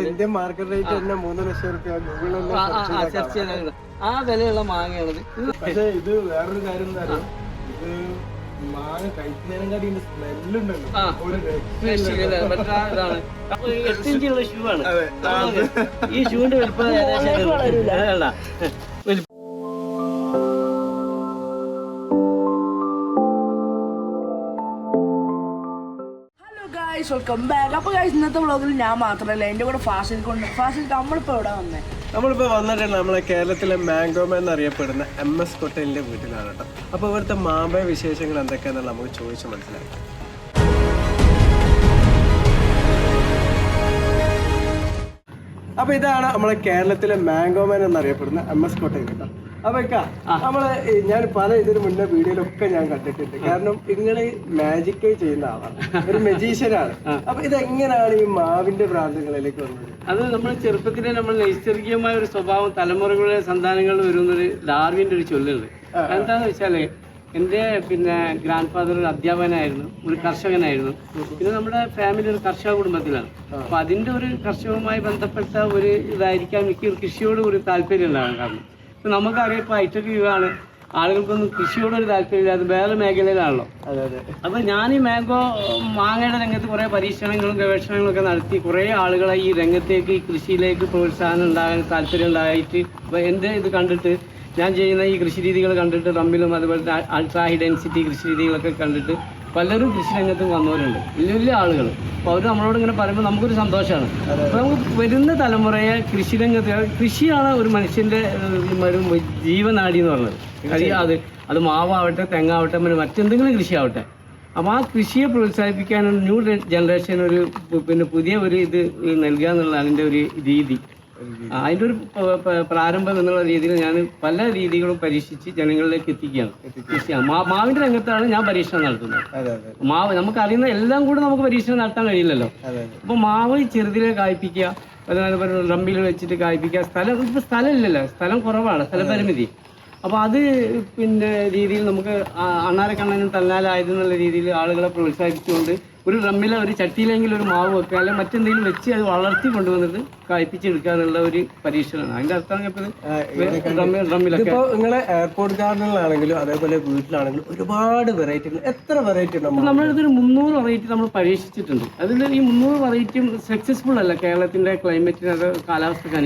Indian market rate തന്നെ 3 ലക്ഷം രൂപ ആ വിലയുള്ള മാങ്ങയാണത്. പക്ഷേ ഇത് വേറൊരു കാര്യം എന്താ പറയുക, ഇത് മാങ്ങ കഴിക്കുന്നതിനെക്കാട്ടി സ്മെല്ലുണ്ടല്ലോ. 8 ഇഞ്ചുള്ള ഷൂ ആണ് ഈ ഷൂവിന്റെ വലിപ്പം ഏകദേശം. Welcome back. അപ്പോൾ ഇന്നത്തെ വ്ളോഗിൽ ഞാൻ മാത്രമല്ല, എൻ്റെ കൂടെ ഫാസിൽ നമ്മളിപ്പോൾ ഇവിടെ വന്നേ. നമ്മളിപ്പോൾ വന്നിട്ടുണ്ട് നമ്മളെ കേരളത്തിലെ മാംഗോമാൻ എന്നറിയപ്പെടുന്ന MS കൊട്ടലിൻ്റെ വീട്ടിലാണ് കേട്ടോ. അപ്പോൾ ഇവിടുത്തെ മാമ്പഴ വിശേഷങ്ങൾ എന്തൊക്കെയാണെന്ന് നമുക്ക് ചോദിച്ച് മനസ്സിലാക്കാം. അപ്പോൾ ഇതാണ് നമ്മളെ കേരളത്തിലെ മാംഗോമാൻ എന്നറിയപ്പെടുന്ന MS കൊട്ടൽ കേട്ടോ. അപ്പൊ നമ്മള് ഞാൻ പല ഇതിന് മുന്നേ വീഡിയോയിലൊക്കെ ഞാൻ കണ്ടിട്ടുണ്ട്. കാരണം നിങ്ങള് മാജിക് ചെയ്യുന്ന ആളാണ്, ഒരു മജീഷ്യനാണ്. അപ്പൊ ഇതെങ്ങനെയാണ് ഈ മാവിന്റെ ഭ്രാന്തങ്ങളിലേക്ക് വന്നത്? അത് നമ്മൾ ചെറുപ്പത്തിലെ നമ്മൾ നൈസർഗികമായ ഒരു സ്വഭാവം തലമുറകളുടെ സന്താനങ്ങളിൽ വരുന്നൊരു ഡാർവിന്റെ ഒരു ചൊല്ലുണ്ട്. എന്താന്ന് വെച്ചാല് എൻ്റെ ഗ്രാൻഡ് ഫാദർ ഒരു അധ്യാപകനായിരുന്നു, ഒരു കർഷകനായിരുന്നു. പിന്നെ നമ്മുടെ ഫാമിലി ഒരു കർഷക കുടുംബത്തിലാണ്. അപ്പൊ അതിന്റെ ഒരു കർഷകവുമായി ബന്ധപ്പെട്ട ഒരു ഇതായിരിക്കാം എനിക്ക് കൃഷിയോട് ഒരു താല്പര്യം ഉണ്ടാകാൻ കാരണം. ഇപ്പം നമുക്കറിയാം, ഇപ്പോൾ ഹൈടെക് യുഗമാണ്, ആളുകൾക്കൊന്നും കൃഷിയോടൊരു താല്പര്യമില്ല, അത് വേറെ മേഖലയിലാണല്ലോ. അപ്പം ഞാൻ ഈ മാങ്ങയുടെ രംഗത്ത് കുറേ പരീക്ഷണങ്ങളും ഗവേഷണങ്ങളും ഒക്കെ നടത്തി കുറേ ആളുകളെ ഈ രംഗത്തേക്ക് ഈ കൃഷിയിലേക്ക് പ്രോത്സാഹനം ഉണ്ടാകാൻ താല്പര്യം ഉണ്ടായിട്ട്, അപ്പോൾ എൻ്റെ ഇത് കണ്ടിട്ട് ഞാൻ ചെയ്യുന്ന ഈ കൃഷി രീതികൾ കണ്ടിട്ട് റമ്മിലും അതുപോലെ അൾട്രാ ഹൈ ഡെൻസിറ്റി കൃഷി രീതികളൊക്കെ കണ്ടിട്ട് പലരും കൃഷി രംഗത്ത് വന്നവരുണ്ട്, വലിയ വലിയ ആളുകൾ. അപ്പോൾ അവർ നമ്മളോട് ഇങ്ങനെ പറയുമ്പോൾ നമുക്കൊരു സന്തോഷമാണ്. അപ്പോൾ നമുക്ക് വരുന്ന തലമുറയെ കൃഷി രംഗത്ത്, കൃഷിയാണ് ഒരു മനുഷ്യൻ്റെ ഒരു ജീവനാടി എന്ന് പറഞ്ഞത്. അത് മാവാവട്ടെ, തെങ്ങാവട്ടെ, മറ്റെന്തെങ്കിലും കൃഷി ആവട്ടെ. അപ്പോൾ ആ കൃഷിയെ പ്രോത്സാഹിപ്പിക്കാൻ ന്യൂ ജനറേഷൻ ഒരു പുതിയ ഒരു ഇത് നൽകുക എന്നുള്ളതാണ് എൻ്റെ ഒരു രീതി. അതിൻ്റെ ഒരു പ്രാരംഭം എന്നുള്ള രീതിയിൽ ഞാൻ പല രീതികളും പരീക്ഷിച്ച് ജനങ്ങളിലേക്ക് എത്തിക്കുകയാണ്. മാവിന്റെ രംഗത്താണ് ഞാൻ പരീക്ഷണം നടത്തുന്നത്. മാവ് നമുക്കറിയുന്ന എല്ലാം കൂടെ നമുക്ക് പരീക്ഷണം നടത്താൻ കഴിയില്ലല്ലോ. അപ്പോൾ മാവ് ചെറുതിലെ കായ്പിക്കുക, അതുപോലെ റമ്പിൽ വെച്ചിട്ട് കായ്പിക്കുക. ഇപ്പം സ്ഥലമില്ലല്ലോ, സ്ഥലം കുറവാണ്, സ്ഥലപരിമിതി. അപ്പോൾ അത് രീതിയിൽ നമുക്ക് അണ്ണാരക്കണ്ണനും തന്നാലായതെന്നുള്ള രീതിയിൽ ആളുകളെ പ്രോത്സാഹിപ്പിച്ചുകൊണ്ട് ഒരു റമ്മിലെ ഒരു ചട്ടിയിലെങ്കിലും ഒരു മാവ് വെക്കുക, അല്ലെങ്കിൽ മറ്റെന്തെങ്കിലും വെച്ച് അത് വളർത്തി കൊണ്ടുവന്നിട്ട് കായ്പ്പിച്ചെടുക്കുക എന്നുള്ള ഒരു പരീക്ഷണമാണ്. അതിന്റെ അർത്ഥം റമ്മിലൊക്കെ നിങ്ങളെ എയർപോർട്ട് ഗാർഡനിലാണെങ്കിലും അതേപോലെ വീട്ടിലാണെങ്കിലും ഒരുപാട് വെറൈറ്റികൾ, എത്ര വെറൈറ്റി ഉണ്ട്? നമ്മളൊരു 300 വെറൈറ്റി നമ്മൾ പരീക്ഷിച്ചിട്ടുണ്ട്. അതിൽ ഈ 300 വെറൈറ്റിയും സക്സസ്ഫുൾ അല്ല കേരളത്തിന്റെ ക്ലൈമറ്റിന്, കാലാവസ്ഥക്ക്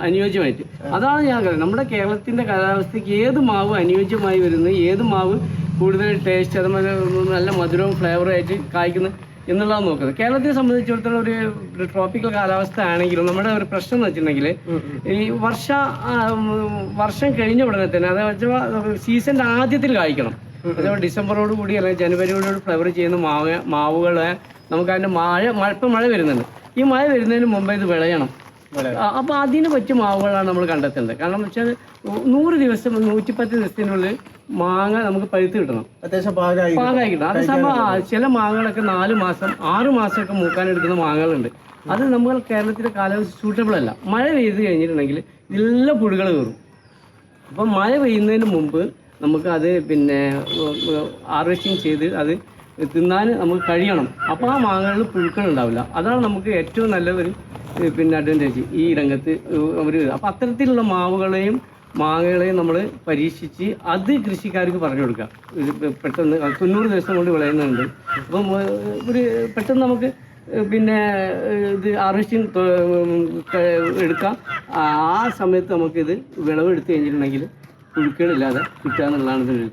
അനുയോജ്യമായിട്ട്. അതാണ് ഞാൻ പറയുന്നത്, നമ്മുടെ കേരളത്തിന്റെ കാലാവസ്ഥയ്ക്ക് ഏത് മാവ് അനുയോജ്യമായി വരുന്നത്, ഏത് മാവ് കൂടുതൽ ടേസ്റ്റ്, അതുപോലെ നല്ല മധുരവും ഫ്ലേവറുമായിട്ട് കായ്ക്കുന്നു എന്നുള്ളതാണ് നോക്കുന്നത്. കേരളത്തെ സംബന്ധിച്ചിടത്തോളം ഒരു ട്രോപ്പിക്കൽ കാലാവസ്ഥ ആണെങ്കിലും നമ്മുടെ ഒരു പ്രശ്നം എന്ന് വെച്ചിട്ടുണ്ടെങ്കിൽ ഈ വർഷം കഴിഞ്ഞ ഉടനെ തന്നെ, അതായത് സീസണിൻ്റെ ആദ്യത്തിൽ കായ്ക്കണം. അതേപോലെ ഡിസംബറോട് കൂടി അല്ലെങ്കിൽ ജനുവരിയോട് ഫ്ലവർ ചെയ്യുന്ന മാവുകളെ നമുക്ക് അതിൻ്റെ ഇപ്പം മഴ വരുന്നുണ്ട്. ഈ മഴ വരുന്നതിന് മുമ്പേ ഇത് വിളയണം. അപ്പോൾ അതിന് പറ്റിയ മാവുകളാണ് നമ്മൾ കണ്ടെത്തേണ്ടത്. കാരണം എന്ന് വെച്ചാൽ 100 ദിവസം 110 ദിവസത്തിനുള്ളിൽ മാങ്ങ നമുക്ക് പഴുത്ത് കിട്ടണം, അത്യാവശ്യം പാകമായി കിട്ടണം. അതേസമയം ചില മാങ്ങകളൊക്കെ 4 മാസം 6 മാസമൊക്കെ മൂക്കാനെടുക്കുന്ന മാങ്ങകളുണ്ട്. അത് നമ്മൾ കേരളത്തിലെ കാലാവസ്ഥ സൂട്ടബിൾ അല്ല. മഴ പെയ്ത് കഴിഞ്ഞിട്ടുണ്ടെങ്കിൽ എല്ലാ പുഴുകൾ കയറും. അപ്പം മഴ പെയ്യുന്നതിന് മുമ്പ് നമുക്ക് അത് ഹാർവെസ്റ്റിംഗ് ചെയ്ത് അത് തിന്നാൻ നമുക്ക് കഴിയണം. അപ്പോൾ ആ മാങ്ങകളിൽ പുഴുക്കൾ ഉണ്ടാവില്ല. അതാണ് നമുക്ക് ഏറ്റവും നല്ല ഒരു അഡ്വാൻറ്റേജ് ഈ രംഗത്ത് ഒരു. അപ്പോൾ അത്തരത്തിലുള്ള മാവുകളെയും മാങ്ങകളെയും നമ്മൾ പരീക്ഷിച്ച് അത് കൃഷിക്കാർക്ക് പറഞ്ഞു കൊടുക്കുക. പെട്ടെന്ന് 90 ദിവസം കൊണ്ട് വിളയുന്നുണ്ട്. അപ്പം ഒരു പെട്ടെന്ന് നമുക്ക് ഇത് ഹാർവെസ്റ്റിംഗ് എടുക്കാം. ആ സമയത്ത് നമുക്കിത് വിളവെടുത്ത് കഴിഞ്ഞിട്ടുണ്ടെങ്കിൽ പുഴുക്കളില്ലാതെ കിട്ടുക എന്നുള്ളതാണ് ഇതിന്.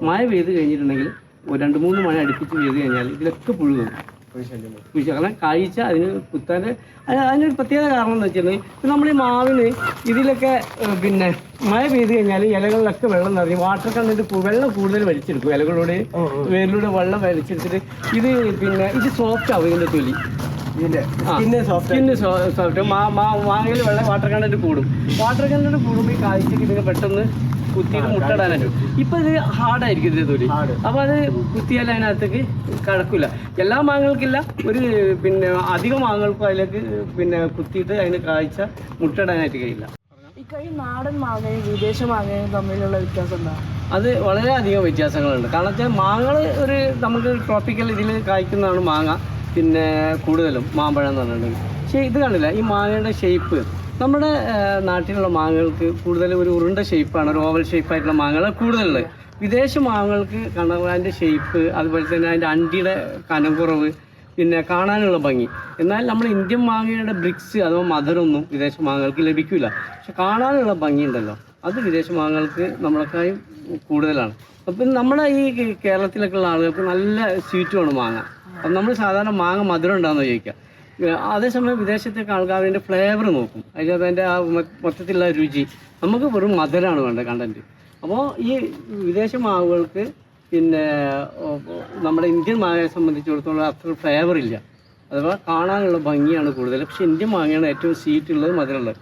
മഴ പെയ്ത് കഴിഞ്ഞിട്ടുണ്ടെങ്കിൽ 2-3 മഴ അടുപ്പിച്ച് പെയ്ത് കഴിഞ്ഞാൽ ഇതിലൊക്കെ പുഴുകും. കാരണം കാഴ്ച അതിന് കുത്താൻ അതിനൊരു പ്രത്യേക കാരണം എന്ന് വെച്ചിട്ടുണ്ടെങ്കിൽ നമ്മൾ ഈ മാവിന് ഇതിലൊക്കെ മഴ പെയ്ത് കഴിഞ്ഞാൽ ഇലകളിലൊക്കെ വെള്ളം നിറഞ്ഞ് വാട്ടർ കണ്ടിട്ട് വെള്ളം കൂടുതൽ വലിച്ചെടുക്കും. ഇലകളോട് വേരിലൂടെ വെള്ളം വലിച്ചെടുത്തിട്ട് ഇത് സോഫ്റ്റ് ആവും. ഇതിൻ്റെ തൊലി സ്കിന്ന് സോഫ്റ്റ്. മാങ്ങയിൽ വെള്ളം വാട്ടർ കണ്ടന്റ് കൂടും. വാട്ടർ കണ്ടന്റ് കൂടുമ്പോൾ ഈ കാഴ്ചക്ക് ഇതിന് പെട്ടെന്ന് കുത്തിയിട്ട് മുട്ടടാനായിട്ട്. ഇപ്പം ഇത് ഹാർഡായിരിക്കും ഇതിൻ്റെ തൊലി. അപ്പോൾ അത് കുത്തിയാൽ അതിനകത്തേക്ക് കടക്കില്ല. എല്ലാ മാങ്ങകൾക്കില്ല, ഒരു അധികം മാങ്ങകൾക്കും അതിലേക്ക് കുത്തിയിട്ട് അതിന് കാഴ്ച മുട്ടടാനായിട്ട് കഴിയില്ല. ഈ നാടൻ മാങ്ങയും വിദേശ മാങ്ങയും തമ്മിലുള്ള വ്യത്യാസം എന്താ? അത് വളരെയധികം വ്യത്യാസങ്ങളുണ്ട്. കാരണം വെച്ചാൽ മാങ്ങകൾ നമുക്ക് ട്രോപ്പിക്കൽ ഇതിൽ കായ്ക്കുന്നതാണ് മാങ്ങ കൂടുതലും മാമ്പഴം എന്ന് പറഞ്ഞിട്ടുണ്ടെങ്കിൽ. പക്ഷേ ഇത് കണ്ടില്ല, ഈ മാങ്ങയുടെ ഷേപ്പ് നമ്മുടെ നാട്ടിലുള്ള മാങ്ങകൾക്ക് കൂടുതൽ ഒരു ഉരുണ്ട ഷേപ്പാണ്, ഒരു ഓവൽ ഷേപ്പായിട്ടുള്ള മാങ്ങകൾ കൂടുതലുള്ളത്. വിദേശ മാങ്ങകൾക്ക് അതിൻ്റെ ഷേപ്പ്, അതുപോലെ തന്നെ അതിൻ്റെ അണ്ടിയുടെ കനം കുറവ്, പിന്നെ കാണാനുള്ള ഭംഗി. എന്നാൽ നമ്മൾ ഇന്ത്യൻ മാങ്ങയുടെ ബ്രിക്സ് അഥവാ മധുരമൊന്നും വിദേശ മാങ്ങകൾക്ക് ലഭിക്കില്ല. പക്ഷെ കാണാനുള്ള ഭംഗി ഉണ്ടല്ലോ, അത് വിദേശ മാങ്ങകൾക്ക് നമ്മളെക്കാളും കൂടുതലാണ്. അപ്പം നമ്മുടെ ഈ കേരളത്തിലൊക്കെ ഉള്ള ആളുകൾക്ക് നല്ല സ്വീറ്റുമാണ് മാങ്ങ. അപ്പം നമ്മൾ സാധാരണ മാങ്ങ മധുരം ഉണ്ടാകുന്ന ചോദിക്കുക. അതേസമയം വിദേശത്തേക്ക് ആൾക്കാർ അതിൻ്റെ ഫ്ലേവർ നോക്കും, അതിൻ്റെ ആ മൊത്തത്തിലുള്ള രുചി. നമുക്ക് വെറും മധുരമാണ് വേണ്ടത് കണ്ടൻറ്റ്. അപ്പോൾ ഈ വിദേശ മാവുകൾക്ക് പിന്നെ നമ്മുടെ ഇന്ത്യൻ മാങ്ങയെ സംബന്ധിച്ചിടത്തോളം അത്ര ഫ്ലേവർ ഇല്ല, അഥവാ കാണാനുള്ള ഭംഗിയാണ് കൂടുതൽ. പക്ഷെ ഇന്ത്യൻ മാങ്ങയാണ് ഏറ്റവും സ്വീറ്റുള്ളത്, മധുരമുള്ളത്.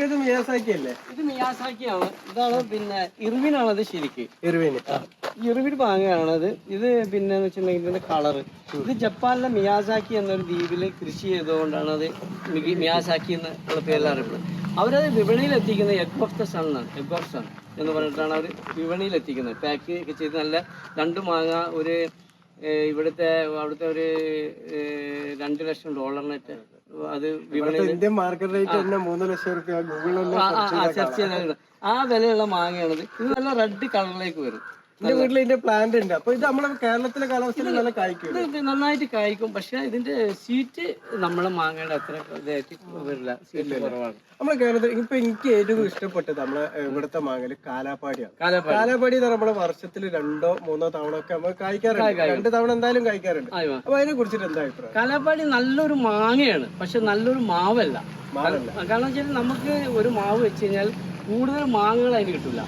ഇത് മിയാസാക്കി അല്ലേ? ഇത് മിയാസാക്കിയാണ്. ഇതാണ് പിന്നെ ഇർവിനാണത് ശരിക്ക്. ഇർവിൻ മാങ്ങയാണത്. ഇത് പിന്നെ എന്ന് വെച്ചിട്ടുണ്ടെങ്കിൽ ഇതിന്റെ കളറ്, ഇത് ജപ്പാനിലെ മിയാസാക്കി എന്നൊരു ദ്വീപിൽ കൃഷി ചെയ്തുകൊണ്ടാണ് അത് മിയാസാക്കി എന്നുള്ള പേരിൽ അറിയപ്പെടുന്നത്. അവരത് വിപണിയിൽ എത്തിക്കുന്നത് എഗ് ഓഫ് ദ സൺ ആണ്, എഗ് ഓഫ് സൺ എന്ന് പറഞ്ഞിട്ടാണ് അവർ വിപണിയിൽ എത്തിക്കുന്നത്. പാക്ക് ഒക്കെ ചെയ്ത് നല്ല 2 മാങ്ങ ഒരു അവിടുത്തെ ഒരു $2 ലക്ഷം അത് വിപണിയിൽ ഇന്ത്യൻ മാർക്കറ്റ് റേറ്റ് തന്നെ 3 ലക്ഷം രൂപ സെർച്ച് ചെയ്താൽ ആ വിലയുള്ള മാങ്ങയാണിത്. ഇത് നല്ല റെഡ് കളറിലേക്ക് വരും. എന്റെ വീട്ടിൽ ഇതിന്റെ പ്ലാന്റ് ഉണ്ട്. അപ്പൊ ഇത് നമ്മളെ കേരളത്തിലെ കാലാവസ്ഥയിൽ നല്ല കായ്ക്കും, ഇത് നന്നായിട്ട് കായ്ക്കും. പക്ഷെ ഇതിന്റെ സ്വീറ്റ് നമ്മളെ മാങ്ങയുടെ അത്ര വരില്ല, സ്വീറ്റ് കുറവാണ്. നമ്മളെ കേരളത്തിൽ ഇപ്പൊ എനിക്ക് ഏറ്റവും ഇഷ്ടപ്പെട്ടത് നമ്മളെ ഇവിടുത്തെ മാങ്ങല് കാലാപ്പാടിയാണ്. കാലാപ്പാടി നമ്മളെ വർഷത്തിൽ 2-3 തവണ ഒക്കെ നമ്മൾ കായ്ക്കാറുണ്ട്. 2 തവണ എന്തായാലും കായ്ക്കാറുണ്ട്. അപ്പൊ അതിനെ കുറിച്ചിട്ട് എന്താ അഭിപ്രായം? കാലാപ്പാടി നല്ലൊരു മാങ്ങയാണ്, പക്ഷെ നല്ലൊരു മാവല്ല. കാരണം വെച്ചാൽ നമുക്ക് ഒരു മാവ് വെച്ച് കഴിഞ്ഞാൽ കൂടുതൽ മാങ്ങകൾ അതിന് കിട്ടില്ല.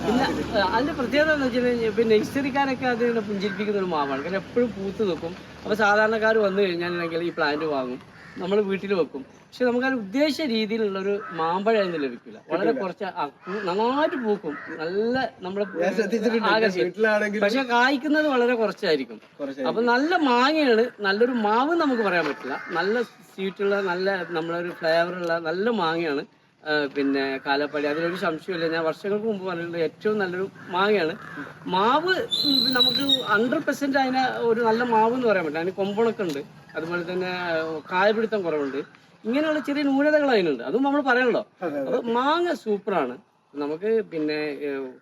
പിന്നെ അതിന്റെ പ്രത്യേകത എന്ന് വെച്ച് കഴിഞ്ഞാൽ പിന്നെ നഴ്സറിക്കാരൊക്കെ അതിനെ പുഞ്ചിരിപ്പിക്കുന്ന ഒരു മാവാണ്. കാരണം എപ്പോഴും പൂത്ത് നിൽക്കും. അപ്പോൾ സാധാരണക്കാർ വന്നു കഴിഞ്ഞാൽ ഈ പ്ലാന്റ് വാങ്ങും, നമ്മൾ വീട്ടിൽ വെക്കും. പക്ഷെ നമുക്ക് അതിന് ഉദ്ദേശിച്ച രീതിയിലുള്ളൊരു മാമ്പഴം അതിന് ലഭിക്കില്ല. വളരെ കുറച്ച് നന്നായിട്ട് പൂക്കും, നല്ല നമ്മളെ പക്ഷെ കായ്ക്കുന്നത് വളരെ കുറച്ചായിരിക്കും. അപ്പൊ നല്ല മാങ്ങയാണ്, നല്ലൊരു മാവ് നമുക്ക് പറയാൻ പറ്റില്ല. നല്ല സ്വീറ്റുള്ള, നല്ല നമ്മളൊരു ഫ്ലേവറുള്ള നല്ല മാങ്ങയാണ് പിന്നെ കാലാപ്പാടി. അതിലൊരു സംശയമില്ല. ഞാൻ വർഷങ്ങൾക്ക് മുമ്പ് പറഞ്ഞിട്ടുണ്ട് ഏറ്റവും നല്ലൊരു മാങ്ങയാണ്. മാവ് നമുക്ക് 100% അതിനെ ഒരു നല്ല മാവ് എന്ന് പറയാൻ പറ്റില്ല. അതിന് കൊമ്പണൊക്കെ ഉണ്ട്, അതുപോലെ തന്നെ കായപിടുത്തം കുറവുണ്ട്. ഇങ്ങനെയുള്ള ചെറിയ ന്യൂനതകൾ അതിനുണ്ട്, അതും നമ്മൾ പറയണല്ലോ. അപ്പൊ മാങ്ങ സൂപ്പറാണ്. നമുക്ക് പിന്നെ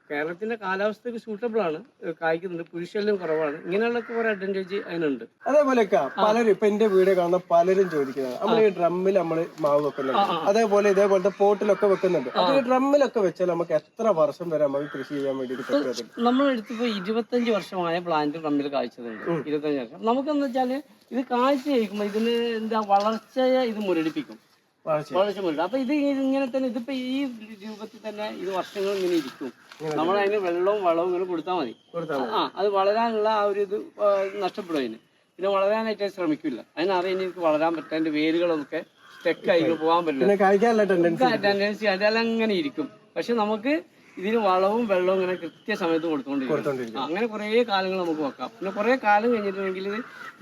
കേരളത്തിന്റെ കാലാവസ്ഥക്ക് സൂട്ടബിൾ ആണ്, കായ്ക്കുന്നുണ്ട്, പുരുഷല്യം കുറവാണ്. ഇങ്ങനെയുള്ള കുറെ അഡ്വാൻറ്റേജ് അതിനുണ്ട്. അതേപോലെ പലരും ഇപ്പൊ എന്റെ വീഡിയോ കാണുന്ന പലരും ചോദിക്കുന്നത്, നമ്മൾ ഈ ഡ്രമ്മിൽ നമ്മൾ മാവ് വെക്കുന്നുണ്ട്, അതേപോലെ ഇതേപോലത്തെ പോട്ടിലൊക്കെ വെക്കുന്നുണ്ട്. അപ്പൊ ഈ ഡ്രമ്മിലൊക്കെ വെച്ചാൽ നമുക്ക് എത്ര വർഷം വരെ നമുക്ക് കൃഷി ചെയ്യാൻ വേണ്ടിയിട്ട്? നമ്മൾ എടുത്തിപ്പോ 25 വർഷമായ പ്ലാന്റ് ഡ്രമ്മിൽ കായ്ച്ചതുണ്ട്. 25 വർഷം. നമുക്കെന്ന് വെച്ചാല് ഇത് കായ്ച്ചു കഴിക്കുമ്പോ ഇതിന് എന്താ വളർച്ചയെ ഇത് മുരടിപ്പിക്കും, വളർച്ച മുരടിക്കും. അപ്പൊ ഇത് ഇങ്ങനെ തന്നെ, ഇതിപ്പോ ഈ രൂപത്തിൽ തന്നെ ഇത് വർഷങ്ങൾ ഇങ്ങനെ ഇരിക്കും. നമ്മൾ അതിന് വെള്ളവും വളവും ഇങ്ങനെ കൊടുത്താൽ മതി. അത് വളരാനുള്ള ആ ഒരു ഇത് നഷ്ടപ്പെടും അതിന്. പിന്നെ വളരാനായിട്ട് ശ്രമിക്കില്ല. അതിനറിയാൻ എനിക്ക് വളരാൻ പറ്റും. അതിന്റെ വേരുകളൊക്കെ സ്റ്റെക്കായി പോകാൻ പറ്റില്ല, ടെൻഡൻസി അതെല്ലാം അങ്ങനെ ഇരിക്കും. പക്ഷെ നമുക്ക് ഇതിന് വളവും വെള്ളവും ഇങ്ങനെ കൃത്യസമയത്ത് കൊടുത്തുകൊണ്ടിരിക്കും. അങ്ങനെ കുറേ കാലങ്ങൾ നമുക്ക് വെക്കാം. പിന്നെ കുറേ കാലം കഴിഞ്ഞിട്ടുണ്ടെങ്കിൽ